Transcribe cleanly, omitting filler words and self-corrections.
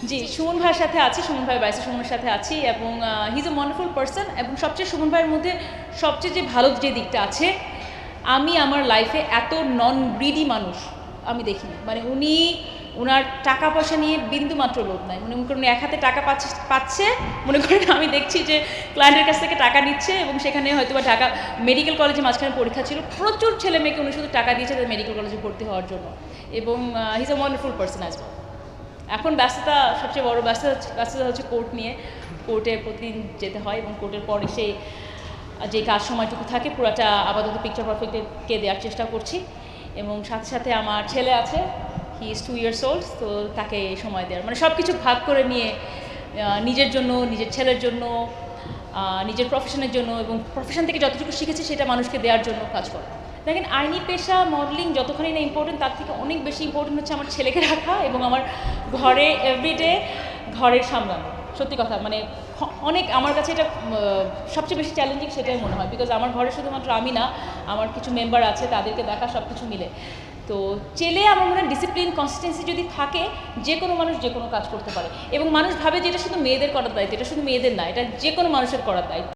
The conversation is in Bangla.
জি, সুমন ভাইয়ের সাথে আছি, সুমন ভাই বাইসে সুমনের সাথে আছি এবং he is a wonderful person. এবং সবচেয়ে সুমন ভাইয়ের মধ্যে সবচেয়ে যে ভালো যে দিকটা আছে, আমি আমার লাইফে এত নন গ্রিডি মানুষ আমি দেখিনি। মানে উনি ওনার টাকা পয়সা নিয়ে বিন্দু মাত্র লোভ নাই। মনে করেন এক হাতে টাকা পাচ্ছে, মনে করেন আমি দেখছি যে ক্লায়েন্টের কাছ থেকে টাকা নিচ্ছে এবং সেখানে হয়তো বা ঢাকা মেডিকেল কলেজে মাঝখানে পরীক্ষা ছিল, প্রচুর ছেলে মেয়েকে উনি শুধু টাকা দিয়েছে তাদের মেডিকেল কলেজে ভর্তি হওয়ার জন্য। এবং he is a wonderful person as well. এখন ব্যস্ততা, সবচেয়ে বড় ব্যস্ততা হচ্ছে কোর্ট নিয়ে। কোর্টে প্রতিদিন যেতে হয় এবং কোর্টের পর এসে যে কাজ সময়টুকু থাকে পুরোটা আপাতত পিকচার পারফেক্টকে দেওয়ার চেষ্টা করছি। এবং সাথে সাথে আমার ছেলে আছে, হি ইজ 2 years old, তো তাকে সময় দেওয়ার মানে সব কিছু ভাগ করে নিয়ে নিজের জন্য, নিজের ছেলের জন্য, নিজের প্রফেশনের জন্য এবং প্রফেশন থেকে যতটুকু শিখেছি সেটা মানুষকে দেওয়ার জন্য কাজ করা। দেখেন, আইনি পেশা মডেলিং যতখানি না ইম্পর্টেন্ট, তার থেকে অনেক বেশি ইম্পর্টেন্ট হচ্ছে আমার ছেলেকে রাখা এবং আমার ঘরে এভরিডে ঘরের সামলানো। সত্যি কথা, মানে অনেক আমার কাছে এটা সবচেয়ে বেশি চ্যালেঞ্জিং সেটাই মনে হয়। বিকজ আমার ঘরে শুধুমাত্র আমি না, আমার কিছু মেম্বার আছে, তাদেরকে দেখা, সব কিছু মিলে। তো চেলে আমার মনে হয় ডিসিপ্লিন, কনসিস্টেন্সি যদি থাকে, যে কোনো মানুষ যে কোনো কাজ করতে পারে। এবং মানুষ ভাবে যে এটা শুধু মেয়েদের করার দায়িত্ব, এটা শুধু মেয়েদের না, এটা যে কোনো মানুষের করার দায়িত্ব।